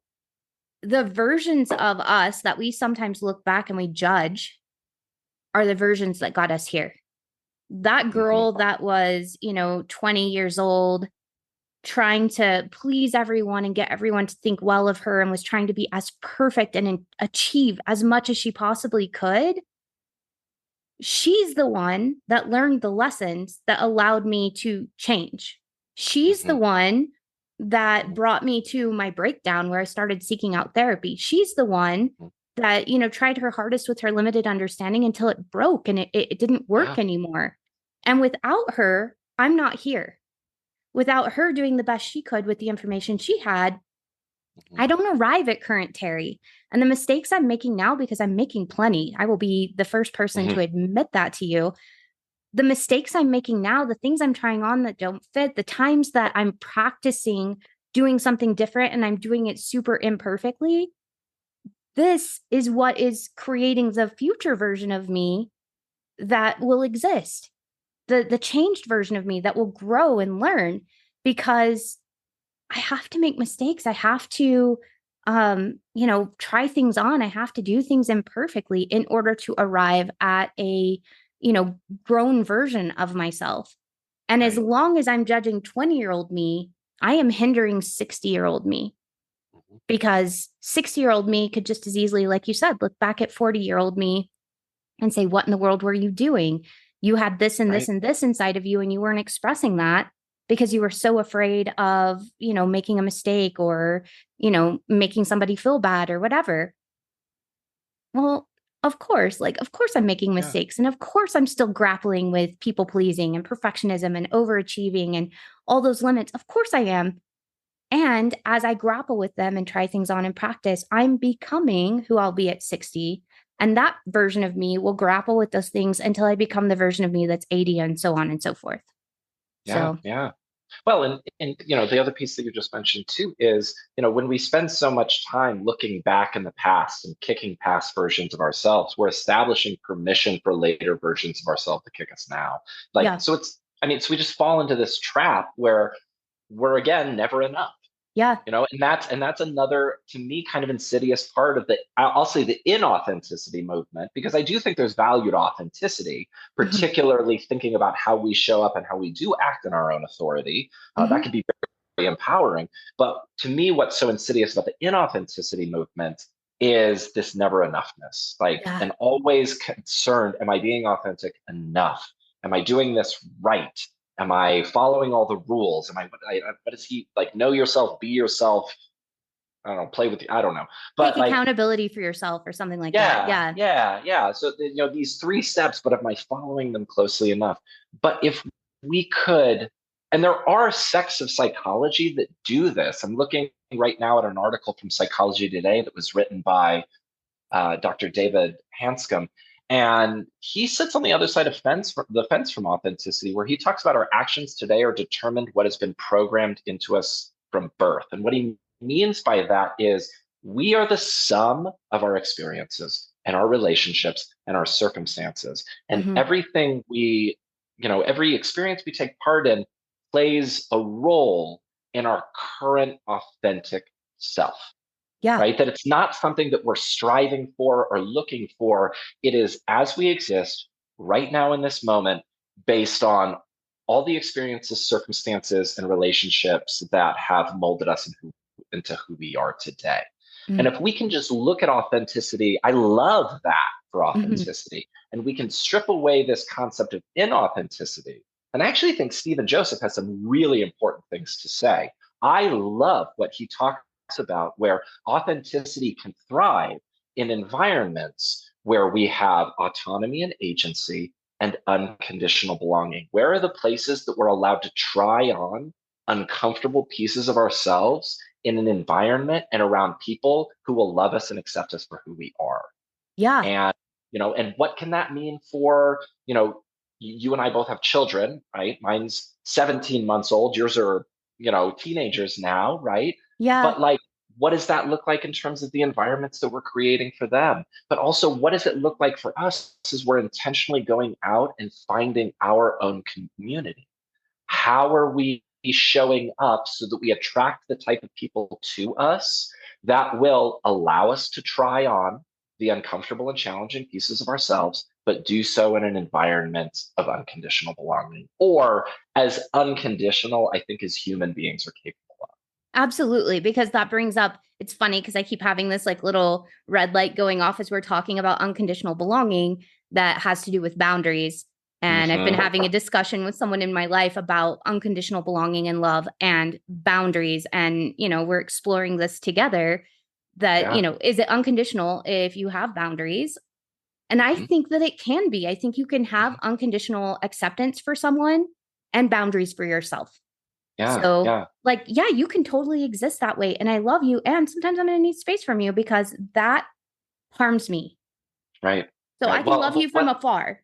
the versions of us that we sometimes look back and we judge are the versions that got us here. That Hmm. girl that was, 20 years old, trying to please everyone and get everyone to think well of her and was trying to be as perfect and achieve as much as she possibly could. She's the one that learned the lessons that allowed me to change. She's the Hmm. one that Hmm. brought me to my breakdown where I started seeking out therapy. She's the one that, tried her hardest with her limited understanding until it broke and it didn't work Yeah. anymore. And without her, I'm not here. Without her doing the best she could with the information she had, Hmm. I don't arrive at current Terry. And the mistakes I'm making now, because I'm making plenty, I will be the first person Hmm. to admit that to you. The mistakes I'm making now, the things I'm trying on that don't fit, the times that I'm practicing doing something different and I'm doing it super imperfectly, this is what is creating the future version of me that will exist. The changed version of me that will grow and learn because I have to make mistakes. I have to, try things on. I have to do things imperfectly in order to arrive at a, grown version of myself. And as Right. long as I'm judging 20-year-old me, I am hindering 60-year-old me Hmm. because 60-year-old me could just as easily, like you said, look back at 40-year-old me and say, what in the world were you doing? You had this and this Right. and this inside of you, and you weren't expressing that because you were so afraid of, making a mistake or, making somebody feel bad or whatever. Well, of course I'm making Yeah. mistakes. And of course I'm still grappling with people pleasing and perfectionism and overachieving and all those limits. Of course I am. And as I grapple with them and try things on in practice, I'm becoming who I'll be at 60. And that version of me will grapple with those things until I become the version of me that's 80 and so on and so forth. Yeah. So, Yeah. Well, and the other piece that you just mentioned too is, when we spend so much time looking back in the past and kicking past versions of ourselves, we're establishing permission for later versions of ourselves to kick us now. Like, yeah, so so we just fall into this trap where we're again never enough. yeah. And that's another, to me, kind of insidious part of the, I'll say, the inauthenticity movement, because I do think there's value to authenticity, Hmm. particularly thinking about how we show up and how we do act in our own authority. That Hmm. can be very empowering. But to me, what's so insidious about the inauthenticity movement is this never enoughness, like, Yeah. and always concerned, am I being authentic enough? Am I doing this right? Am I following all the rules? What is he like? Know yourself, be yourself. I don't know, play with I don't know. Take But like, accountability for yourself or something like that. yeah, Yeah. yeah, yeah. So, these three steps, but am I following them closely enough? But if we could, and there are sects of psychology that do this. I'm looking right now at an article from Psychology Today that was written by Dr. David Hanscom. And he sits on the other side of the fence from authenticity, where he talks about our actions today are determined what has been programmed into us from birth. And what he means by that is we are the sum of our experiences and our relationships and our circumstances. And Hmm. every experience we take part in plays a role in our current authentic self, Yeah. right? That it's not something that we're striving for or looking for. It is as we exist right now in this moment, based on all the experiences, circumstances, and relationships that have molded us into who we are today. And Mm-hmm. if we can just look at authenticity, I love that for Mm-hmm. authenticity, and we can strip away this concept of inauthenticity. And I actually think Stephen Joseph has some really important things to say. I love what he talks about, where authenticity can thrive in environments where we have autonomy and agency and unconditional belonging? Where are the places that we're allowed to try on uncomfortable pieces of ourselves in an environment and around people who will love us and accept us for who we are? Yeah. And, and what can that mean for, you and I both have children, right? Mine's 17 months old, yours are, teenagers now, right? Yeah. But like, what does that look like in terms of the environments that we're creating for them? But also, what does it look like for us as we're intentionally going out and finding our own community? How are we showing up so that we attract the type of people to us that will allow us to try on the uncomfortable and challenging pieces of ourselves, but do so in an environment of unconditional belonging, or as unconditional, I think, as human beings are capable of. Absolutely. Because that brings up, it's funny because I keep having this like little red light going off as we're talking about unconditional belonging that has to do with boundaries. And I've been Mm-hmm. having a discussion with someone in my life about unconditional belonging and love and boundaries. And, we're exploring this together that, Yeah. is it unconditional if you have boundaries? And I Mm-hmm. think that it can be. I think you can have Mm-hmm. unconditional acceptance for someone and boundaries for yourself. Yeah. So, Yeah. like, yeah, you can totally exist that way. And I love you. And sometimes I'm going to need space from you because that harms me. Right. So I Right. can love Well, you from afar.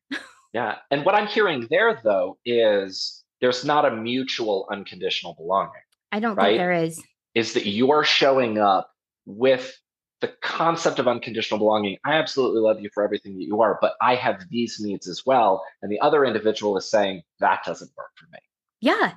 yeah. And what I'm hearing there, though, is there's not a mutual unconditional belonging, I don't think right? there is. Is that you're showing up with the concept of unconditional belonging. I absolutely love you for everything that you are, but I have these needs as well. And the other individual is saying, that doesn't work for me. Yeah.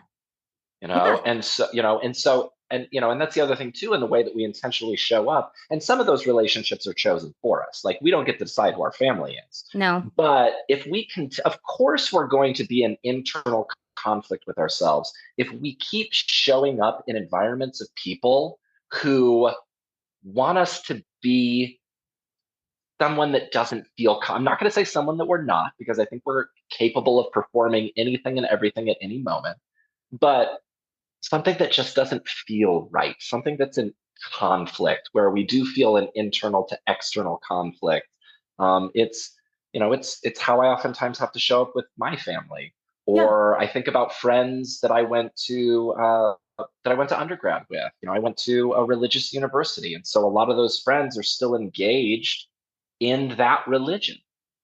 you Yeah. know and so you know and so and you know and that's the other thing too, in the way that we intentionally show up, and some of those relationships are chosen for us. Like, we don't get to decide who our family is, No. but if we can, of course we're going to be in internal conflict with ourselves if we keep showing up in environments of people who want us to be someone that doesn't feel I'm not going to say someone that we're not, because I think we're capable of performing anything and everything at any moment, but something that just doesn't feel right, something that's in conflict, where we do feel an internal to external conflict. It's how I oftentimes have to show up with my family, Yeah. or I think about friends that I went to undergrad with. I went to a religious university, and so a lot of those friends are still engaged in that religion.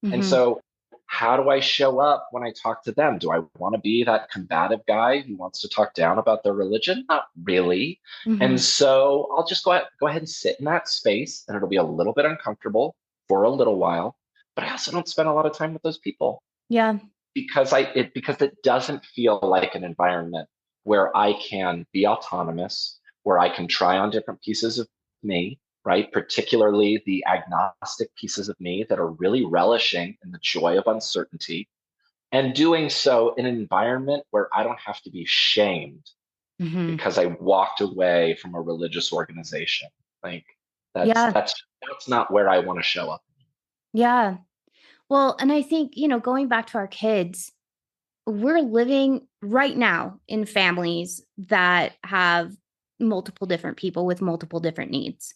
And Mm-hmm. so, how do I show up when I talk to them? Do I want to be that combative guy who wants to talk down about their religion? Not really. Mm-hmm. And so I'll just go ahead and sit in that space, and it'll be a little bit uncomfortable for a little while. But I also don't spend a lot of time with those people, Yeah. because it doesn't feel like an environment where I can be autonomous, where I can try on different pieces of me, right? Particularly the agnostic pieces of me that are really relishing in the joy of uncertainty, and doing so in an environment where I don't have to be shamed Mm-hmm. because I walked away from a religious organization. Like, that's Yeah. that's that's not where I want to show up. Yeah. Well, and I think, going back to our kids, we're living right now in families that have multiple different people with multiple different needs.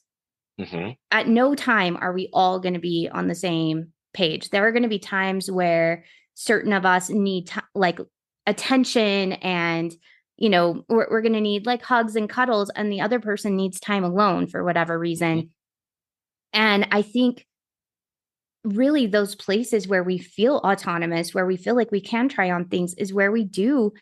Hmm. At no time are we all going to be on the same page. There are going to be times where certain of us need like attention, and we're going to need like hugs and cuddles, and the other person needs time alone for whatever Hmm. reason. And I think really those places where we feel autonomous, where we feel like we can try on things, is where we do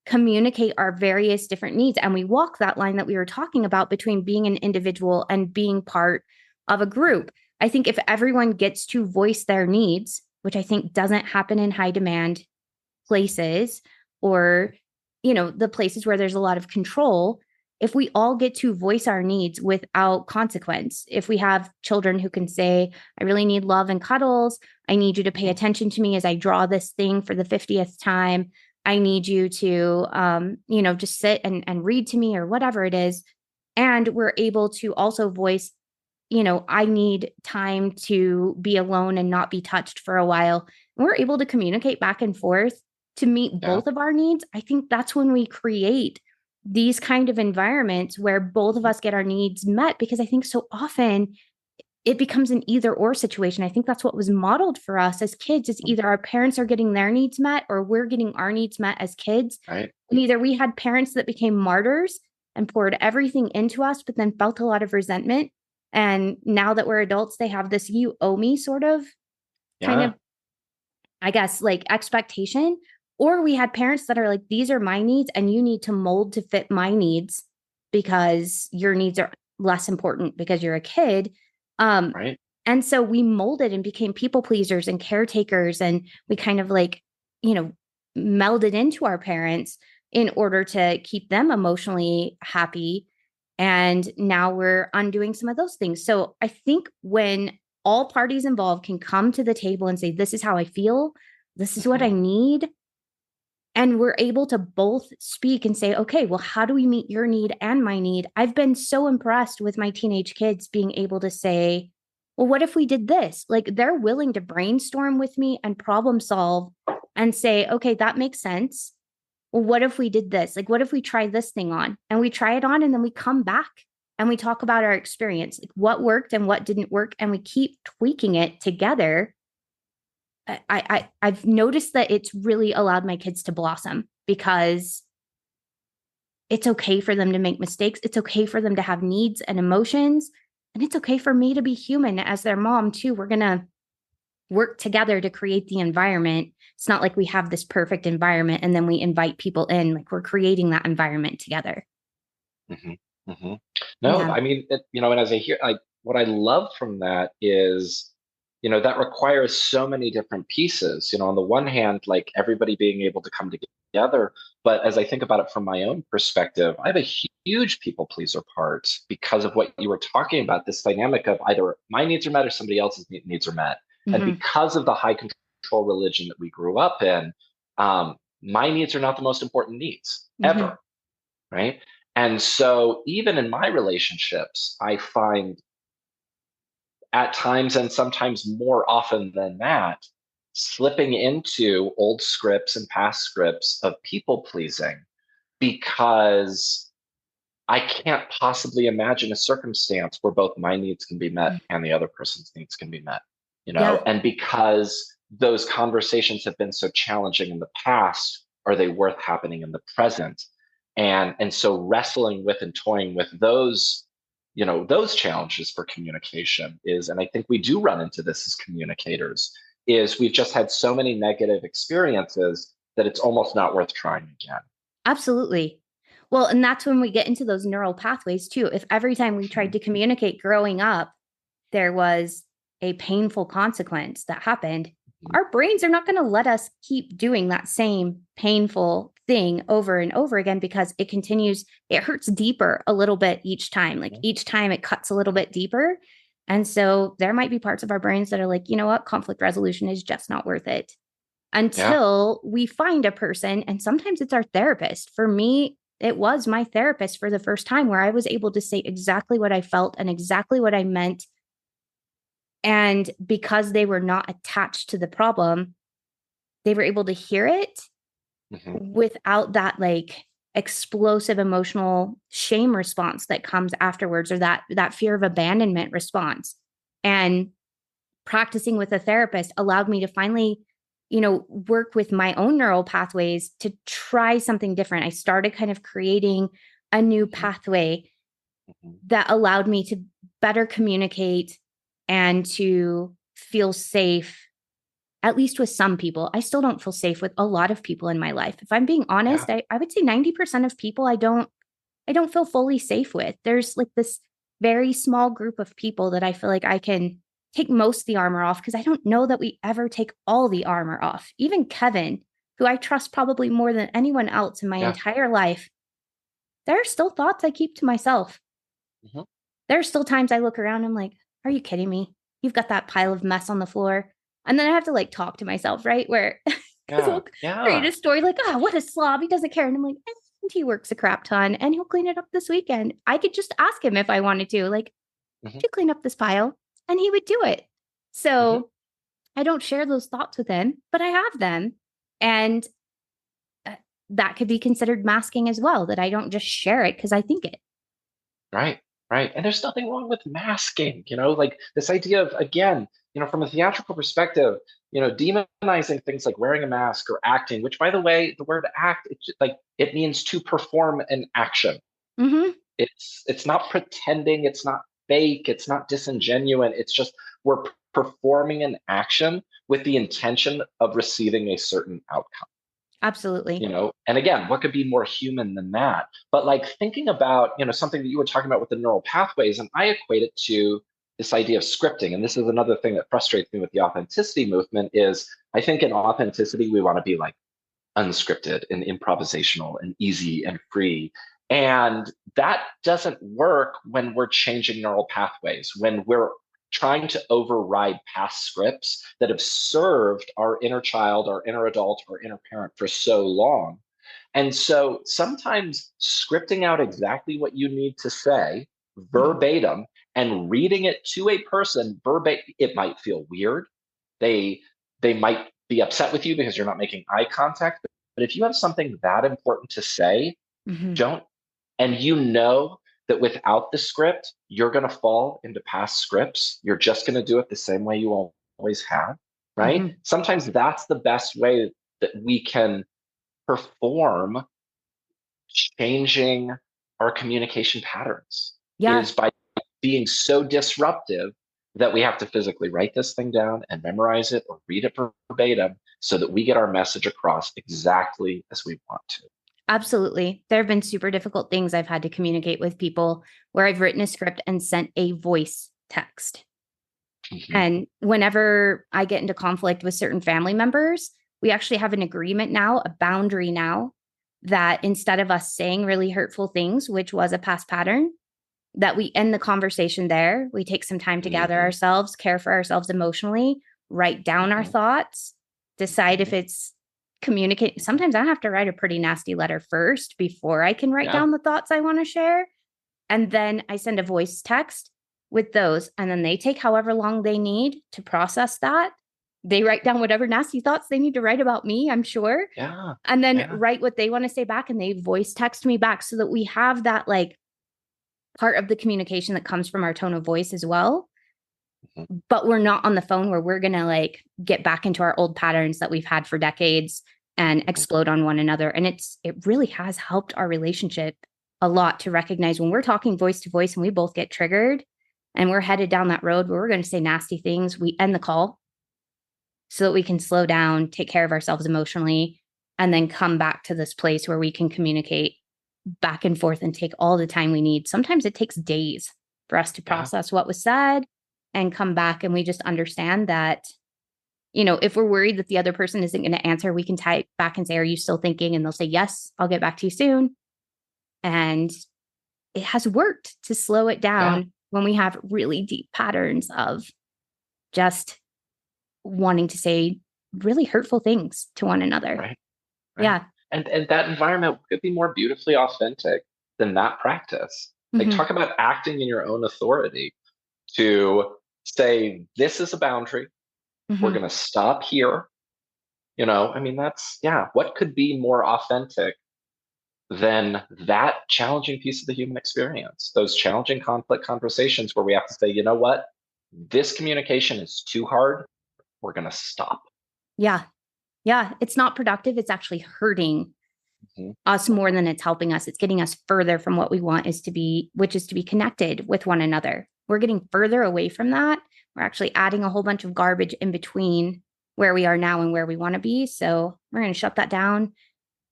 communicate our various different needs. And we walk that line that we were talking about between being an individual and being part of a group. I think if everyone gets to voice their needs, which I think doesn't happen in high demand places, or, the places where there's a lot of control, if we all get to voice our needs without consequence, if we have children who can say, I really need love and cuddles, I need you to pay attention to me as I draw this thing for the 50th time, I need you to, just sit and read to me or whatever it is. And we're able to also voice, I need time to be alone and not be touched for a while. And we're able to communicate back and forth to meet Yeah. both of our needs. I think that's when we create these kind of environments where both of us get our needs met, because I think so often it becomes an either or situation. I think that's what was modeled for us as kids is either our parents are getting their needs met or we're getting our needs met as kids. Right. And either we had parents that became martyrs and poured everything into us, but then felt a lot of resentment. And now that we're adults, they have this you owe me sort of kind Yeah. of, I guess, like expectation. Or we had parents that are like, these are my needs and you need to mold to fit my needs because your needs are less important because you're a kid. Um, Right. and so we molded and became people pleasers and caretakers. And we kind of like, you know, melded into our parents in order to keep them emotionally happy. And now we're undoing some of those things. So I think when all parties involved can come to the table and say, this is how I feel, this is what I Mhm. need. And we're able to both speak and say, okay, well, how do we meet your need and my need? I've been so impressed with my teenage kids being able to say, well, what if we did this? Like they're willing to brainstorm with me and problem solve and say, okay, that makes sense. Well, what if we did this? Like, what if we try this thing on and we try it on and then we come back and we talk about our experience, like what worked and what didn't work, and we keep tweaking it together. I've noticed that it's really allowed my kids to blossom because it's okay for them to make mistakes. It's okay for them to have needs and emotions. And it's okay for me to be human as their mom, too. We're going to work together to create the environment. It's not like we have this perfect environment and then we invite people in, like we're creating that environment together. Mhm. Mhm. No, Yeah. I mean, and as I hear, like, what I love from that is, that requires so many different pieces. On the one hand, like everybody being able to come together, but as I think about it from my own perspective, I have a huge people pleaser part because of what you were talking about, this dynamic of either my needs are met or somebody else's needs are met. And Mm-hmm. because of the high control religion that we grew up in, my needs are not the most important needs Mm-hmm. ever, right? And so even in my relationships, I find at times and sometimes more often than that, slipping into old scripts and past scripts of people pleasing because I can't possibly imagine a circumstance where both my needs can be met and the other person's needs can be met. Yeah, And because those conversations have been so challenging in the past, are they worth happening in the present? And so wrestling with and toying with those challenges for communication is, and I think we do run into this as communicators, is we've just had so many negative experiences that it's almost not worth trying again. absolutely. Well, and that's when we get into those neural pathways too. If every time we tried Mhm. to communicate growing up, there was a painful consequence that happened, our brains are not going to let us keep doing that same painful thing over and over again because it continues, it hurts deeper a little bit each time. Like Mhm. each time it cuts a little bit deeper. And so there might be parts of our brains that are like, you know what, conflict resolution is just not worth it Yeah. until we find a person. And sometimes it's our therapist. For me, it was my therapist for the first time where I was able to say exactly what I felt and exactly what I meant. And because they were not attached to the problem, they were able to hear it Mhm. without that like explosive emotional shame response that comes afterwards, or that fear of abandonment response. And practicing with a therapist allowed me to finally, work with my own neural pathways to try something different. I started kind of creating a new Mhm. pathway Mhm. that allowed me to better communicate and to feel safe, at least with some people. I still don't feel safe with a lot of people in my life. If I'm being Yeah. honest, I would say 90% of people I don't feel fully safe with. There's like this very small group of people that I feel like I can take most of the armor off because I don't know that we ever take all the armor off. Even Kevin, who I trust probably more than anyone else in my Yeah. entire life, there are still thoughts I keep to myself. Mhm. There are still times I look around and I'm like, are you kidding me? You've got that pile of mess on the floor. And then I have to like talk to myself, right? Where, because Yeah. we'll create Yeah. a story like, oh, what a slob. He doesn't care. And I'm like, and he works a crap ton and he'll clean it up this weekend. I could just ask him if I wanted to, like, Mhm. to clean up this pile. And he would do it. Mhm. So I don't share those thoughts with him, but I have them. And uh, that could be considered masking as well, that I don't just share it because I think it. Right. Right. And there's nothing wrong with masking, like this idea of, again, from a theatrical perspective, demonizing things like wearing a mask or acting, which by the way, the word act, it means to perform an action. Mm-hmm. It's not pretending, it's not fake, it's not disingenuous. It's just we're performing an action with the intention of receiving a certain outcome. Absolutely. And again, what could be more human than that? But like thinking about, something that you were talking about with the neural pathways, and I equate it to this idea of scripting. And this is another thing that frustrates me with the authenticity movement is I think in authenticity, we want to be like unscripted and improvisational and easy and free. And that doesn't work when we're changing neural pathways, when we're trying to override past scripts that have served our inner child, our inner adult, our inner parent for so long. And so sometimes scripting out exactly what you need to say verbatim and reading it to a person verbatim, it might feel weird. They they might be upset with you because you're not making eye contact. But if you have something that important to say, Mm-hmm. don't, and that without the script, you're going to fall into past scripts. You're just going to do it the same way you always have, right? Mm-hmm. Sometimes that's the best way that we can perform changing our communication patterns Yeah. is by being so disruptive that we have to physically write this thing down and memorize it or read it verbatim so that we get our message across exactly as we want to. Absolutely. There have been super difficult things I've had to communicate with people where I've written a script and sent a voice text. Mm-hmm. And whenever I get into conflict with certain family members, we actually have an agreement now, a boundary now, that instead of us saying really hurtful things, which was a past pattern, that we end the conversation there. We take some time to gather Mm-hmm. ourselves, care for ourselves emotionally, write down our Mm-hmm. thoughts, decide Mm-hmm. if it's communicate. Sometimes I have to write a pretty nasty letter first before I can write Yeah. down the thoughts I want to share. And then I send a voice text with those. And then they take however long they need to process that. They write down whatever nasty thoughts they need to write about me, I'm sure. Yeah. And then Yeah. write what they want to say back. And they voice text me back so that we have that like part of the communication that comes from our tone of voice as well. Mm-hmm. But we're not on the phone where we're going to like get back into our old patterns that we've had for decades and explode on one another. And it really has helped our relationship a lot to recognize when we're talking voice to voice and we both get triggered and we're headed down that road where we're going to say nasty things, we end the call so that we can slow down, take care of ourselves emotionally, and then come back to this place where we can communicate back and forth and take all the time we need. Sometimes it takes days for us to Yeah. process what was said and come back. And we just understand that, if we're worried that the other person isn't going to answer, we can type back and say, "Are you still thinking?" And they'll say, "Yes, I'll get back to you soon." And it has worked to slow it Yeah. down when we have really deep patterns of just wanting to say really hurtful things to one another. Right. Right. Yeah. And that environment could be more beautifully authentic than that practice. Like Mm-hmm. talk about acting in your own authority to say, this is a boundary. We're Mm-hmm. going to stop here. I mean, that's, yeah, what could be more authentic than that challenging piece of the human experience? Those challenging conflict conversations where we have to say, you know what? This communication is too hard. We're going to stop. Yeah. Yeah. It's not productive. It's actually hurting Mm-hmm. us more than it's helping us. It's getting us further from what we want which is to be connected with one another. We're getting further away from that. We're actually adding a whole bunch of garbage in between where we are now and where we want to be. So we're going to shut that down.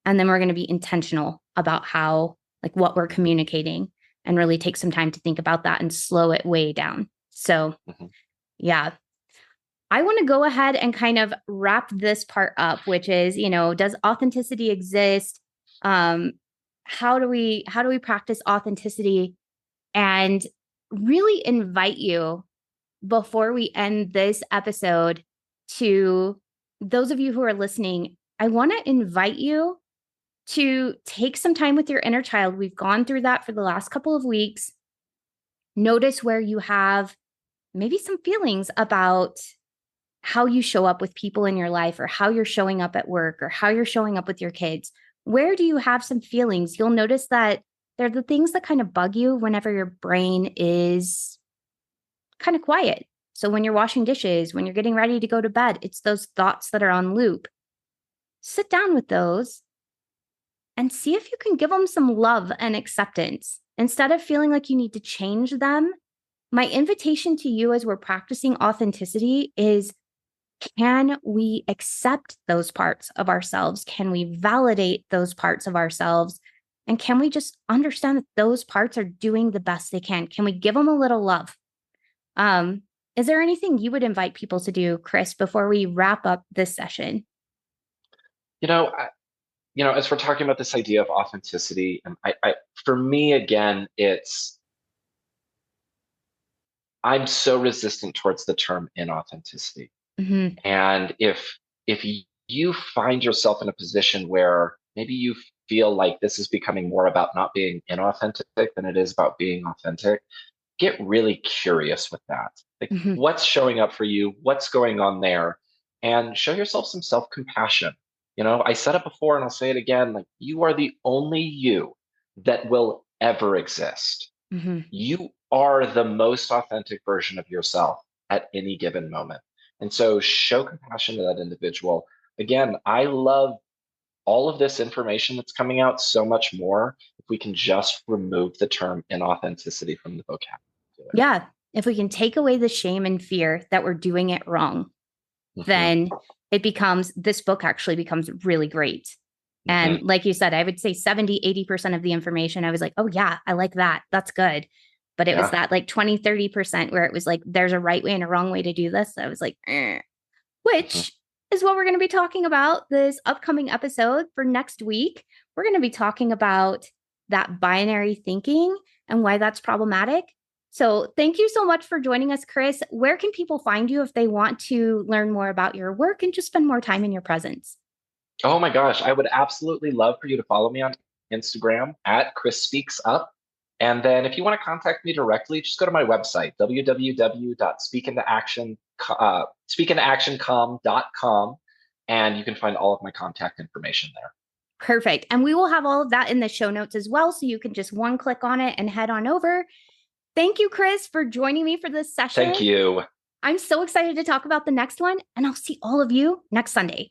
And then we're going to be intentional about like what we're communicating and really take some time to think about that and slow it way down. So, Mm-hmm. yeah, I want to go ahead and kind of wrap this part up, which is, does authenticity exist? Um, how do we practice authenticity? And really invite you before we end this episode to those of you who are listening, I want to invite you to take some time with your inner child. We've gone through that for the last couple of weeks. Notice where you have maybe some feelings about how you show up with people in your life or how you're showing up at work or how you're showing up with your kids. Where do you have some feelings? You'll notice that They're the things that kind of bug you whenever your brain is kind of quiet. So when you're washing dishes, when you're getting ready to go to bed, it's those thoughts that are on loop. Sit down with those and see if you can give them some love and acceptance. Instead of feeling like you need to change them, my invitation to you as we're practicing authenticity is, can we accept those parts of ourselves? Can we validate those parts of ourselves? And can we just understand that those parts are doing the best they can? Can we give them a little love? Is there anything you would invite people to do, Chris, before we wrap up this session? You know, as we're talking about this idea of authenticity, and for me, again, I'm so resistant towards the term inauthenticity. Mm-hmm. And if you find yourself in a position where maybe you feel like this is becoming more about not being inauthentic than it is about being authentic, get really curious with that. Like, Mm-hmm. what's showing up for you? What's going on there? And show yourself some self-compassion. I said it before and I'll say it again, like, you are the only you that will ever exist. Mm-hmm. You are the most authentic version of yourself at any given moment. And so show compassion to that individual. Again, I love all of this information that's coming out so much more if we can just remove the term inauthenticity from the vocabulary. Yeah. If we can take away the shame and fear that we're doing it wrong, Mm-hmm. then this book actually becomes really great. Mm-hmm. And like you said, I would say 70-80% of the information, I was like, oh, yeah, I like that. That's good. But it was that like 20-30% where it was like, there's a right way and a wrong way to do this. I was like, which is what we're going to be talking about this upcoming episode for next week. We're going to be talking about that binary thinking and why that's problematic. So thank you so much for joining us, Chris. Where can people find you if they want to learn more about your work and just spend more time in your presence? Oh my gosh, I would absolutely love for you to follow me on Instagram at Chris Speaks Up. And then if you want to contact me directly, just go to my website, www.speakintactioncom.com, and you can find all of my contact information there. Perfect. And we will have all of that in the show notes as well. So you can just one click on it and head on over. Thank you, Chris, for joining me for this session. Thank you. I'm so excited to talk about the next one, and I'll see all of you next Sunday.